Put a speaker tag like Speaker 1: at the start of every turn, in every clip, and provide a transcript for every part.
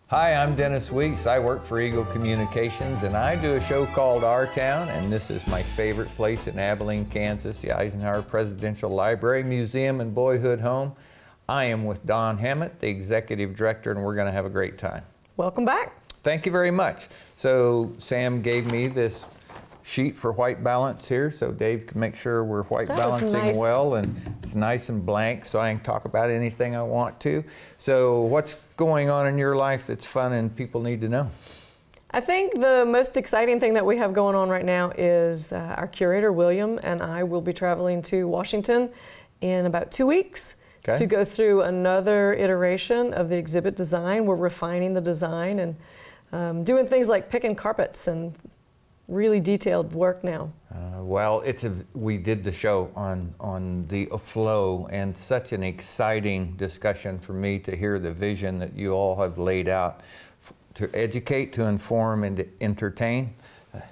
Speaker 1: Hi, I'm Dennis Weeks. I work for Eagle Communications and I do a show called Our Town, and this is my favorite place in Abilene, Kansas, the Eisenhower Presidential Library, Museum, and Boyhood Home. I am with Don Hammett, the Executive Director, and we're going to have a great time.
Speaker 2: Welcome back.
Speaker 1: Thank you very much. So Sam gave me this sheet for white balance here, so Dave can make sure we're white balancing well, and it's nice and blank so I can talk about anything I want to. So what's going on in your life that's fun and people need to know?
Speaker 2: I think the most exciting thing that we have going on right now is our curator, William, and I will be traveling to Washington in about 2 weeks to go through another iteration of the exhibit design. We're refining the design and doing things like picking carpets and really detailed work now.
Speaker 1: Well, we did the show on the flow, and such an exciting discussion for me to hear the vision that you all have laid out to educate, to inform, and to entertain.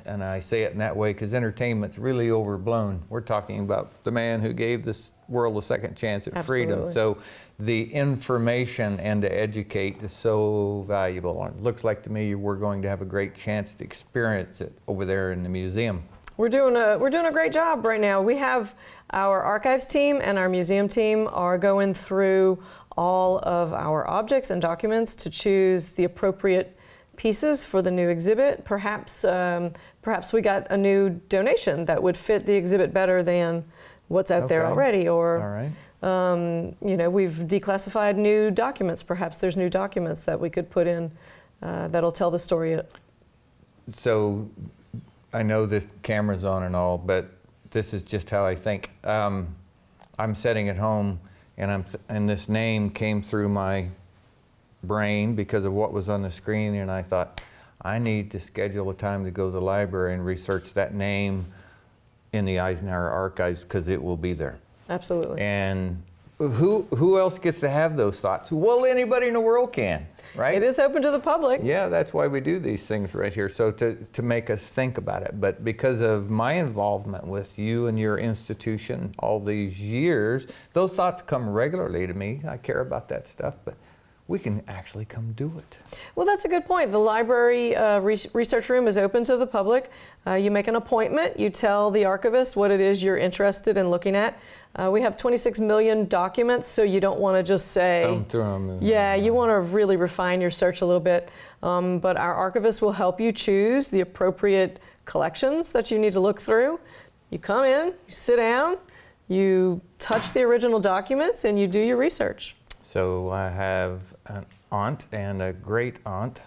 Speaker 1: And I say it in that way because entertainment's really overblown. We're talking about the man who gave this world a second chance at freedom. So the information and to educate is so valuable. It looks like to me we're going to have a great chance to experience it over there in the museum.
Speaker 2: We're doing a great job right now. We have our archives team and our museum team are going through all of our objects and documents to choose the appropriate pieces for the new exhibit. Perhaps we got a new donation that would fit the exhibit better than what's out there already, or you know, we've declassified new documents. Perhaps there's new documents that we could put in that'll tell the story. So
Speaker 1: I know this camera's on and all, but this is just how I think. I'm sitting at home and this name came through my brain because of what was on the screen, and I thought, I need to schedule a time to go to the library and research that name in the Eisenhower archives because it will be there.
Speaker 2: Absolutely.
Speaker 1: And who else gets to have those thoughts? Well, anybody in the world can, right?
Speaker 2: It is open to the public.
Speaker 1: Yeah, that's why we do these things right here, so to make us think about it. But because of my involvement with you and your institution all these years, those thoughts come regularly to me. I care about that stuff, but we can actually come do it.
Speaker 2: Well, that's a good point. The library research room is open to the public. You make an appointment, you tell the archivist what it is you're interested in looking at. We have 26 million documents, so you don't want to just say,
Speaker 1: thumb through them.
Speaker 2: Yeah, you want to really refine your search a little bit. But our archivist will help you choose the appropriate collections that you need to look through. You come in, you sit down, you touch the original documents, and you do your research.
Speaker 1: So I have an aunt and a great aunt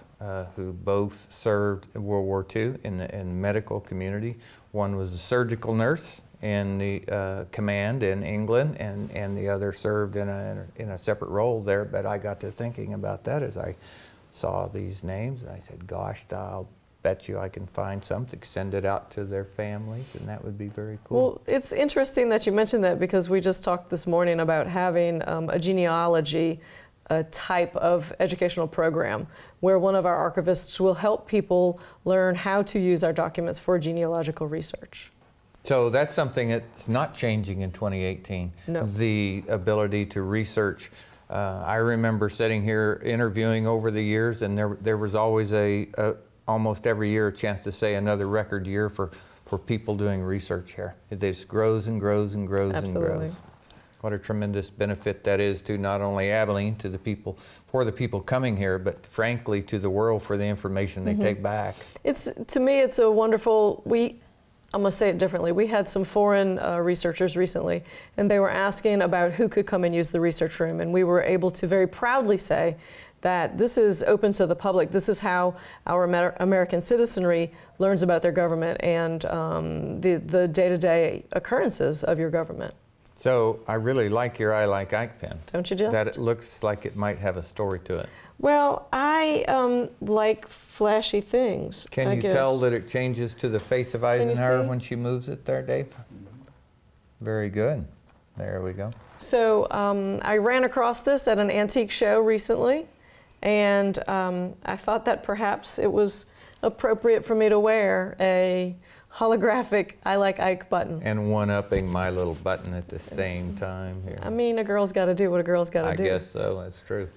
Speaker 1: who both served in World War II in the medical community. One was a surgical nurse in the command in England, and the other served in a separate role there. But I got to thinking about that as I saw these names, and I said, gosh, I'll bet you I can find something, send it out to their families, and that would be very cool.
Speaker 2: Well, it's interesting that you mentioned that because we just talked this morning about having a genealogy type of educational program where one of our archivists will help people learn how to use our documents for genealogical research.
Speaker 1: So that's something that's not changing in 2018.
Speaker 2: No.
Speaker 1: The ability to research. I remember sitting here interviewing over the years, and there was always almost every year a chance to say another record year for people doing research here. It just grows and grows and grows and grows. What a tremendous benefit that is to not only Abilene, to the people, for the people coming here, but frankly to the world for the information they take back.
Speaker 2: To me, it's a wonderful, I'm going to say it differently. We had some foreign researchers recently, and they were asking about who could come and use the research room, and we were able to very proudly say that this is open to the public. This is how our American citizenry learns about their government and the day-to-day occurrences of your government.
Speaker 1: So I really like your I Like Ike pen.
Speaker 2: Don't you just?
Speaker 1: That it looks like it might have a story to it.
Speaker 2: Well, I like flashy things.
Speaker 1: Can you tell that it changes to the face of Eisenhower when she moves it there, Dave? Very good. There we go.
Speaker 2: So I ran across this at an antique show recently, and I thought that perhaps it was appropriate for me to wear a holographic I Like Ike button.
Speaker 1: And one-upping my little button at the same time here.
Speaker 2: I mean, a girl's got to do what a girl's got to do.
Speaker 1: I guess so, that's true.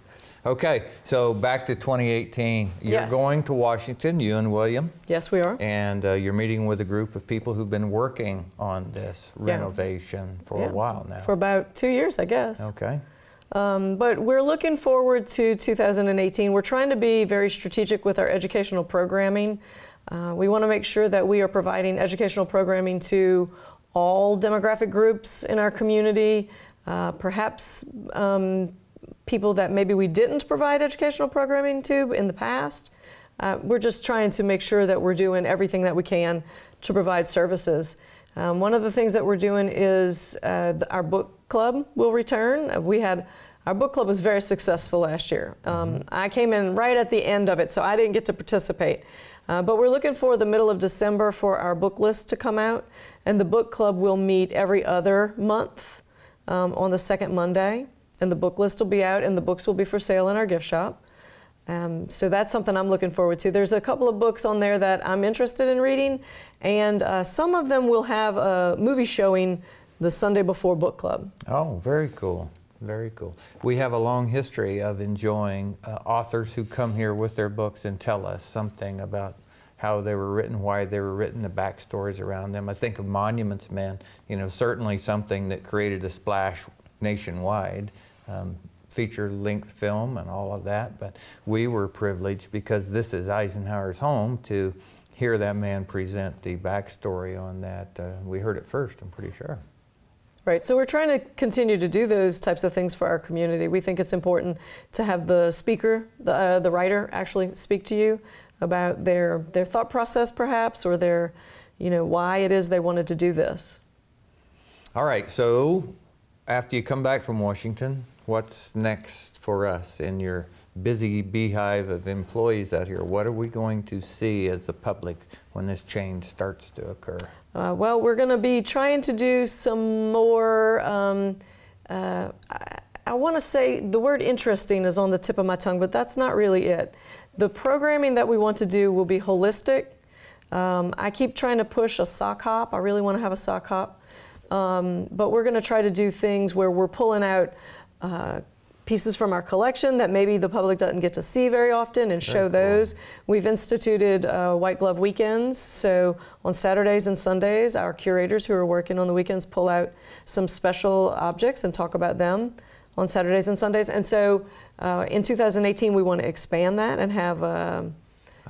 Speaker 1: Okay, so back to 2018. You're
Speaker 2: Yes.
Speaker 1: going to Washington, you and William,
Speaker 2: Yes, we are.
Speaker 1: and you're meeting with a group of people who've been working on this renovation for a while now.
Speaker 2: For about 2 years, I guess.
Speaker 1: Okay.
Speaker 2: But we're looking forward to 2018. We're trying to be very strategic with our educational programming. We want to make sure that we are providing educational programming to all demographic groups in our community, perhaps people that maybe we didn't provide educational programming to in the past. We're just trying to make sure that we're doing everything that we can to provide services. One of the things that we're doing is our book club will return. Our book club was very successful last year. I came in right at the end of it, so I didn't get to participate. But we're looking for the middle of December for our book list to come out, and the book club will meet every other month on the second Monday, and the book list will be out and the books will be for sale in our gift shop. So that's something I'm looking forward to. There's a couple of books on there that I'm interested in reading, and some of them will have a movie showing the Sunday before book club.
Speaker 1: Oh, very cool. Very cool. We have a long history of enjoying authors who come here with their books and tell us something about how they were written, why they were written, the backstories around them. I think of Monuments Men, you know, certainly something that created a splash nationwide, feature-length film and all of that, but we were privileged because this is Eisenhower's home to hear that man present the backstory on that. We heard it first, I'm pretty sure.
Speaker 2: Right, so we're trying to continue to do those types of things for our community. We think it's important to have the speaker, the writer, actually speak to you about their thought process, perhaps, or their, you know, why it is they wanted to do this.
Speaker 1: All right, so after you come back from Washington, what's next for us in your busy beehive of employees out here? What are we going to see as the public when this change starts to occur?
Speaker 2: Well, we're going to be trying to do some more, I want to say the word interesting is on the tip of my tongue, but that's not really it. The programming that we want to do will be holistic. I keep trying to push a sock hop. I really want to have a sock hop. But we're going to try to do things where we're pulling out pieces from our collection that maybe the public doesn't get to see very often and show those. We've instituted white glove weekends, so on Saturdays and Sundays our curators who are working on the weekends pull out some special objects and talk about them on Saturdays and Sundays. And so in 2018 we want to expand that and have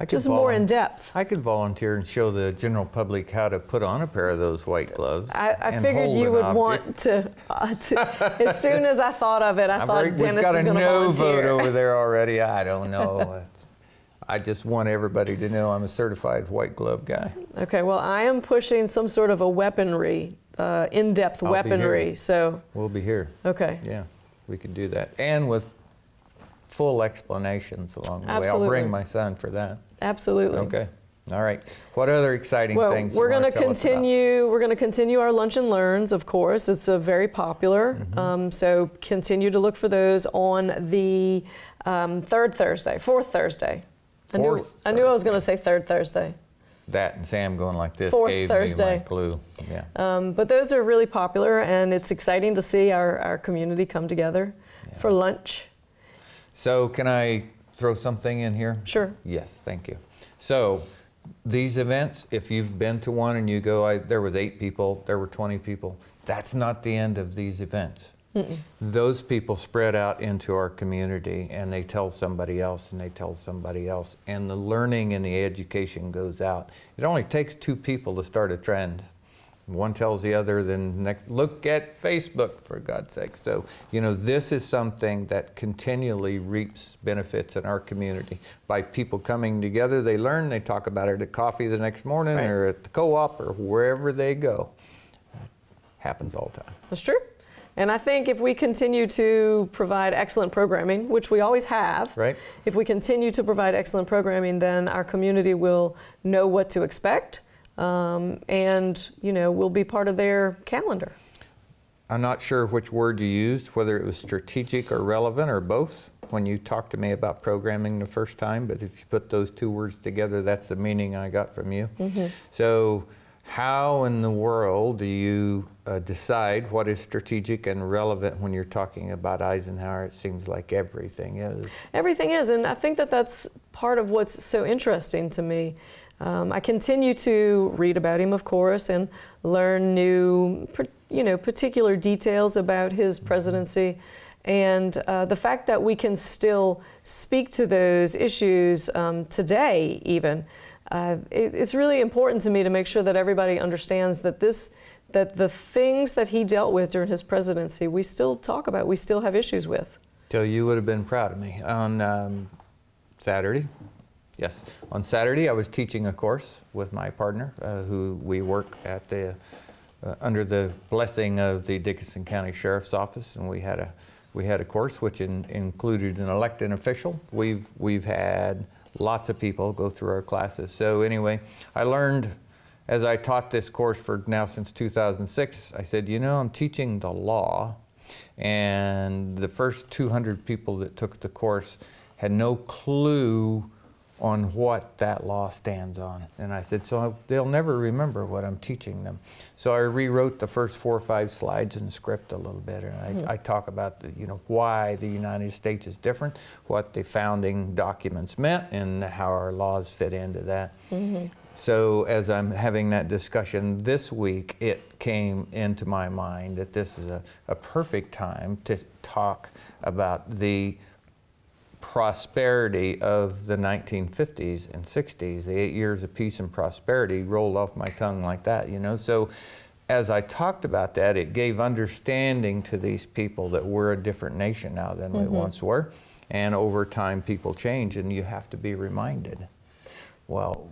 Speaker 2: just more in depth.
Speaker 1: I could volunteer and show the general public how to put on a pair of those white gloves.
Speaker 2: I figured you would want to, as soon as I thought of it, I thought Dennis was going to volunteer. We've got a no vote over
Speaker 1: there already. I don't know. I just want everybody to know I'm a certified white glove guy.
Speaker 2: Okay, well, I am pushing some sort of a weaponry, in-depth weaponry. So
Speaker 1: we'll be here.
Speaker 2: Okay.
Speaker 1: Yeah, we could do that. And with full explanations along the way.
Speaker 2: Absolutely.
Speaker 1: I'll bring my son for that.
Speaker 2: Absolutely.
Speaker 1: Okay. All right. What other exciting things?
Speaker 2: We're going to continue. We're going to continue our lunch and learns. Of course, it's very popular. So continue to look for those on the fourth Thursday. I knew I was going to say third Thursday.
Speaker 1: That and Sam going like this
Speaker 2: Fourth Thursday.
Speaker 1: me my clue. Yeah.
Speaker 2: But those are really popular, and it's exciting to see our community come together for lunch.
Speaker 1: So can I throw something in here?
Speaker 2: Sure.
Speaker 1: Yes, thank you. So these events, if you've been to one and you go, there was 8 people, there were 20 people, that's not the end of these events. Those people spread out into our community and they tell somebody else and they tell somebody else, and the learning and the education goes out. It only takes 2 people to start a trend. One tells the other, then look at Facebook, for God's sake. So, you know, this is something that continually reaps benefits in our community. By people coming together, they learn, they talk about it at coffee the next morning or at the co-op or wherever they go. It happens all the time.
Speaker 2: That's true. And I think if we continue to provide excellent programming, which we always have, if we continue to provide excellent programming, then our community will know what to expect. And, you know, we'll be part of their calendar.
Speaker 1: I'm not sure which word you used, whether it was strategic or relevant or both when you talked to me about programming the first time, but if you put those 2 words together, that's the meaning I got from you. So How in the world do you decide what is strategic and relevant when you're talking about Eisenhower? It seems like everything is.
Speaker 2: Everything is, and I think that that's part of what's so interesting to me. I continue to read about him, of course, and learn new, particular details about his presidency. And the fact that we can still speak to those issues today, even, it's really important to me to make sure that everybody understands that that the things that he dealt with during his presidency, we still talk about, we still have issues with.
Speaker 1: So you would have been proud of me. On Saturday, yes, on Saturday I was teaching a course with my partner, who we work at the under the blessing of the Dickinson County Sheriff's Office, and we had a course which included an elected official. We've had lots of people go through our classes. So anyway, I learned, as I taught this course for now since 2006, I said, I'm teaching the law, and the first 200 people that took the course had no clue on what that law stands on. And I said, so they'll never remember what I'm teaching them. So I rewrote the first 4 or 5 slides in the script a little bit, and I talk about why the United States is different, what the founding documents meant, and how our laws fit into that. So as I'm having that discussion this week, it came into my mind that this is a perfect time to talk about the prosperity of the 1950s and 60s. The 8 years of peace and prosperity rolled off my tongue like that, So as I talked about that, it gave understanding to these people that we're a different nation now than we once were. And over time, people change, and you have to be reminded. Well,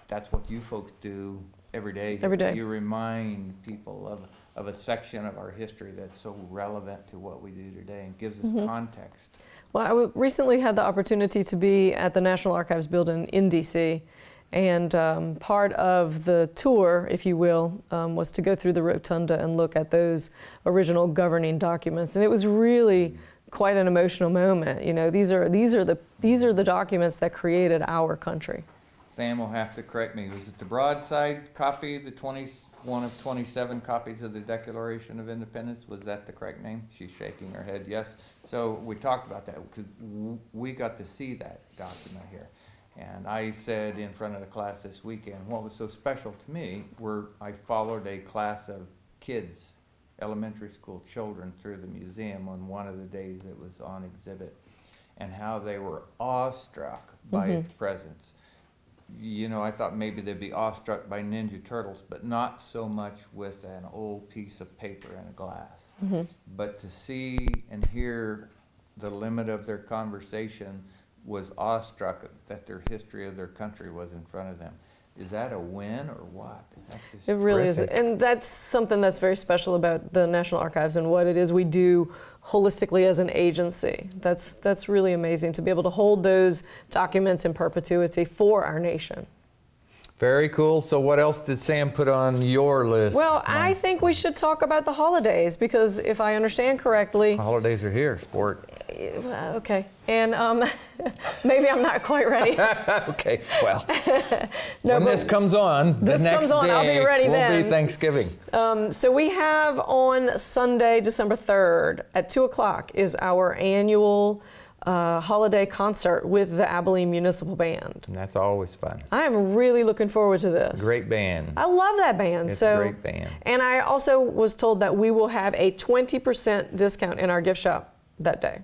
Speaker 1: that's what you folks do every day.
Speaker 2: Every day.
Speaker 1: You remind people of a section of our history that's so relevant to what we do today and gives us context.
Speaker 2: Well, I recently had the opportunity to be at the National Archives building in D.C., and part of the tour, if you will, was to go through the rotunda and look at those original governing documents, and it was really quite an emotional moment. These are the documents that created our country.
Speaker 1: Sam will have to correct me. Was it the broadside copy, the 21 of 27 copies of the Declaration of Independence? Was that the correct name? She's shaking her head, yes. So we talked about that because we got to see that document here. And I said in front of the class this weekend, what was so special to me were I followed a class of kids, elementary school children, through the museum on one of the days it was on exhibit, and how they were awestruck by its presence. I thought maybe they'd be awestruck by Ninja Turtles, but not so much with an old piece of paper and a glass. But to see and hear the limit of their conversation was awestruck that their history of their country was in front of them. Is that a win or what?
Speaker 2: It really is. And that's something that's very special about the National Archives and what it is we do holistically as an agency. That's really amazing to be able to hold those documents in perpetuity for our nation.
Speaker 1: Very cool. So what else did Sam put on your list?
Speaker 2: Well, I think we should talk about the holidays, because if I understand correctly...
Speaker 1: The holidays are here, sport.
Speaker 2: Okay. And maybe I'm not quite ready.
Speaker 1: Okay, well, when this comes on, the next day
Speaker 2: I'll be ready then.
Speaker 1: Will be Thanksgiving.
Speaker 2: So we have on Sunday, December 3rd at 2 o'clock is our annual holiday concert with the Abilene Municipal Band.
Speaker 1: And that's always fun.
Speaker 2: I am really looking forward to this.
Speaker 1: Great band.
Speaker 2: I love that band.
Speaker 1: It's a great band.
Speaker 2: And I also was told that we will have a 20% discount in our gift shop that day.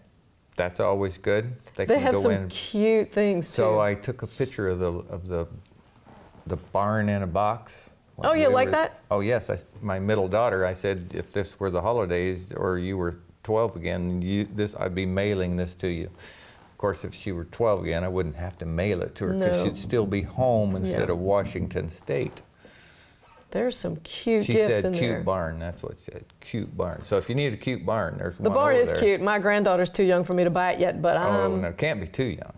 Speaker 1: That's always good.
Speaker 2: They have some cute things too.
Speaker 1: So I took a picture of the barn in a box.
Speaker 2: Oh, you like that?
Speaker 1: Oh yes, my middle daughter. I said, if this were the holidays or you were 12 again, I'd be mailing this to you. Of course, if she were 12 again, I wouldn't have to mail it to her because she'd still be home instead of Washington State.
Speaker 2: There's some cute gifts in
Speaker 1: there. She
Speaker 2: there.
Speaker 1: said cute barn, that's what she said, cute barn. So if you need a cute barn, there's one
Speaker 2: The barn
Speaker 1: over
Speaker 2: is
Speaker 1: there.
Speaker 2: cute. My granddaughter's too young for me to buy it yet, but
Speaker 1: Oh, no, it can't be too young.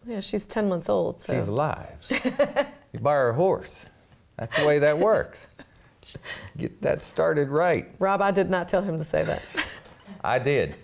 Speaker 2: Yeah, she's 10 months old. So.
Speaker 1: She's alive. You buy her a horse. That's the way that works. Get that started right.
Speaker 2: Rob, I did not tell him to say that.
Speaker 1: I did.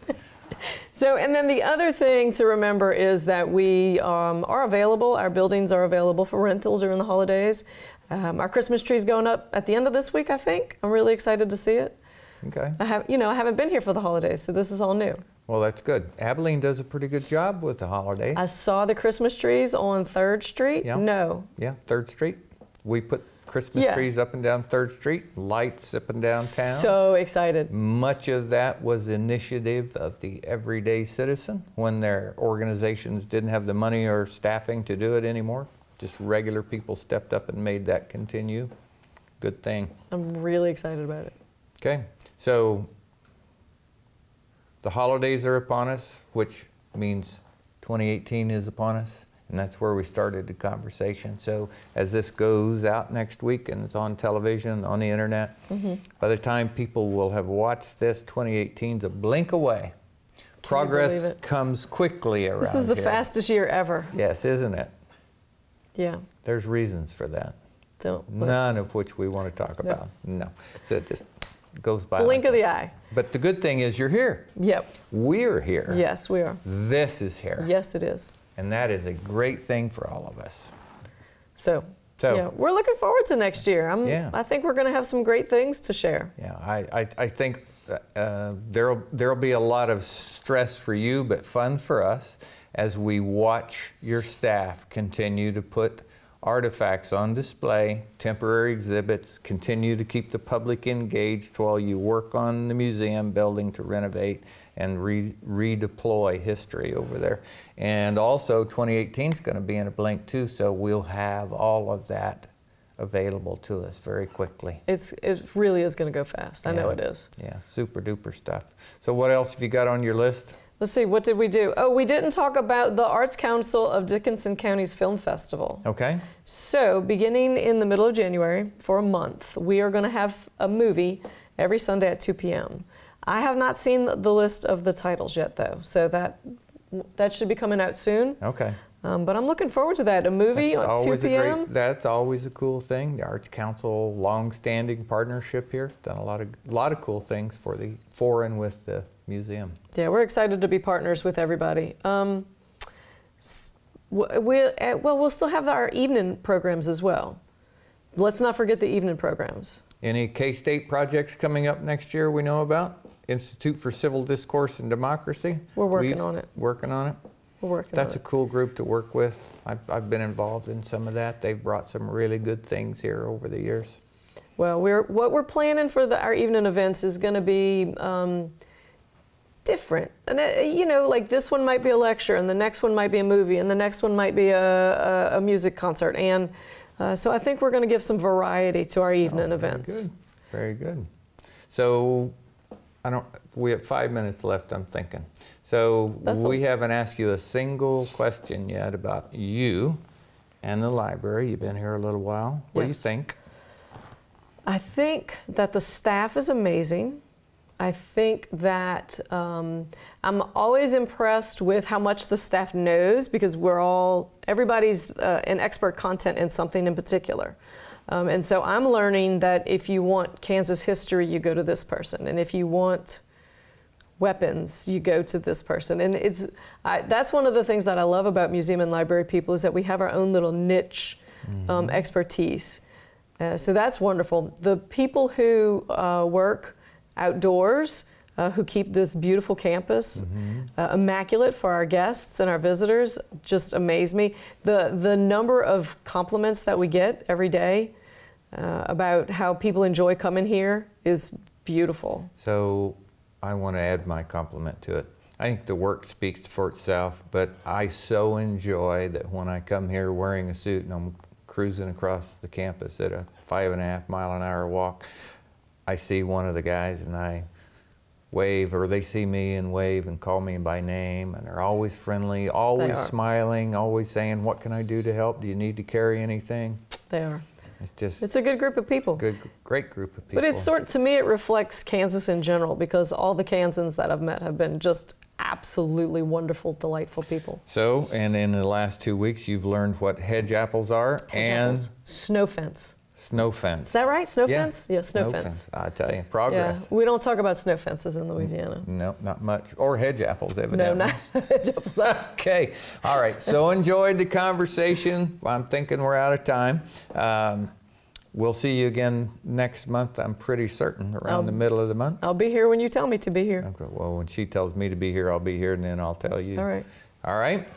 Speaker 2: So, and then the other thing to remember is that we are available, our buildings are available for rental during the holidays. Our Christmas tree's going up at the end of this week, I think. I'm really excited to see it.
Speaker 1: Okay.
Speaker 2: I haven't been here for the holidays, so this is all new.
Speaker 1: Well, that's good. Abilene does a pretty good job with the holidays.
Speaker 2: I saw the Christmas trees on 3rd Street.
Speaker 1: Yeah.
Speaker 2: No.
Speaker 1: Yeah, 3rd Street. We put Christmas trees up and down 3rd Street, lights up and down town.
Speaker 2: So excited.
Speaker 1: Much of that was initiative of the everyday citizen when their organizations didn't have the money or staffing to do it anymore. Just regular people stepped up and made that continue. Good thing.
Speaker 2: I'm really excited about it.
Speaker 1: Okay, so the holidays are upon us, which means 2018 is upon us, and that's where we started the conversation. So as this goes out next week and it's on television, on the internet, by the time people will have watched this, 2018's a blink away. Progress comes quickly around here.
Speaker 2: This is the fastest year ever.
Speaker 1: Yes, isn't it?
Speaker 2: Yeah.
Speaker 1: There's reasons for that. None of which we want to talk about. No. So it just goes by.
Speaker 2: Blink of the eye.
Speaker 1: But the good thing is you're here.
Speaker 2: Yep.
Speaker 1: We're here.
Speaker 2: Yes, we are.
Speaker 1: This is here.
Speaker 2: Yes, it is.
Speaker 1: And that is a great thing for all of us.
Speaker 2: So yeah, we're looking forward to next year. I think we're going to have some great things to share.
Speaker 1: Yeah, I think there'll be a lot of stress for you, but fun for us as we watch your staff continue to put artifacts on display, temporary exhibits, continue to keep the public engaged while you work on the museum building to renovate and redeploy history over there. And also 2018 is going to be in a blink too, so we'll have all of that available to us very quickly.
Speaker 2: It really is going to go fast. I know it is.
Speaker 1: Yeah, super duper stuff. So what else have you got on your list?
Speaker 2: Let's see, what did we do? Oh, we didn't talk about the Arts Council of Dickinson County's Film Festival.
Speaker 1: Okay.
Speaker 2: So, beginning in the middle of January, for a month, we are going to have a movie every Sunday at 2 p.m. I have not seen the list of the titles yet, though, so that should be coming out soon.
Speaker 1: Okay.
Speaker 2: But I'm looking forward to that. A movie at 2 p.m.
Speaker 1: That's always a cool thing. The Arts Council, long-standing partnership here, done a lot of cool things for and with the museum.
Speaker 2: Yeah, we're excited to be partners with everybody. We'll still have our evening programs as well. Let's not forget the evening programs.
Speaker 1: Any K-State projects coming up next year we know about? Institute for Civil Discourse and Democracy?
Speaker 2: We're working on it.
Speaker 1: Working on it?
Speaker 2: We're working on it.
Speaker 1: That's a cool group to work with. I've been involved in some of that. They've brought some really good things here over the years.
Speaker 2: Well, what we're planning for our evening events is going to be different. And like this one might be a lecture, and the next one might be a movie, and the next one might be a music concert. And so I think we're going to give some variety to our evening events.
Speaker 1: Good. Very good. So we have 5 minutes left, I'm thinking. So we haven't asked you a single question yet about you and the library. You've been here a little while. What do you think?
Speaker 2: I think that the staff is amazing. I think that I'm always impressed with how much the staff knows, because everybody's an expert content in something in particular. And so I'm learning that if you want Kansas history, you go to this person. And if you want weapons, you go to this person. And that's one of the things that I love about museum and library people, is that we have our own little niche expertise. So that's wonderful. The people who work outdoors, who keep this beautiful campus immaculate for our guests and our visitors, just amaze me. The number of compliments that we get every day about how people enjoy coming here is beautiful.
Speaker 1: So I want to add my compliment to it. I think the work speaks for itself, but I so enjoy that when I come here wearing a suit and I'm cruising across the campus at a 5.5 mile an hour walk, I see one of the guys and I wave, or they see me and wave and call me by name, and they're always friendly, always smiling, always saying, what can I do to help? Do you need to carry anything?
Speaker 2: They are.
Speaker 1: It's
Speaker 2: a good group of people.
Speaker 1: Great group of people.
Speaker 2: But to me, it reflects Kansas in general, because all the Kansans that I've met have been just absolutely wonderful, delightful people.
Speaker 1: So, and in the last 2 weeks, you've learned what hedge apples are and
Speaker 2: snow fence.
Speaker 1: Snow fence.
Speaker 2: Is that right? Snow
Speaker 1: Yeah.
Speaker 2: fence? Yeah, snow fence.
Speaker 1: I tell you, progress.
Speaker 2: Yeah, we don't talk about snow fences in Louisiana.
Speaker 1: No, not much. Or hedge apples, evidently.
Speaker 2: No, not apples.
Speaker 1: Okay. All right. So enjoyed the conversation. I'm thinking we're out of time. We'll see you again next month, I'm pretty certain, around the middle of the month.
Speaker 2: I'll be here when you tell me to be here.
Speaker 1: Okay. Well, when she tells me to be here, I'll be here, and then I'll tell you.
Speaker 2: All right.
Speaker 1: All right.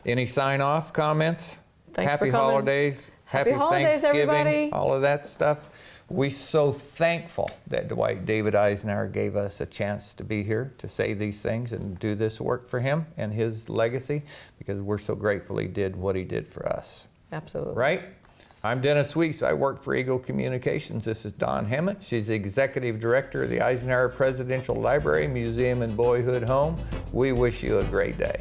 Speaker 1: Any sign-off comments?
Speaker 2: Thanks
Speaker 1: Happy
Speaker 2: for coming.
Speaker 1: holidays.
Speaker 2: Happy holidays,
Speaker 1: Thanksgiving,
Speaker 2: everybody.
Speaker 1: all of that stuff. We're so thankful that Dwight David Eisenhower gave us a chance to be here to say these things and do this work for him and his legacy, because we're so grateful he did what he did for us.
Speaker 2: Absolutely.
Speaker 1: Right? I'm Dennis Weeks. I work for Eagle Communications. This is Dawn Hammett. She's the Executive Director of the Eisenhower Presidential Library, Museum and Boyhood Home. We wish you a great day.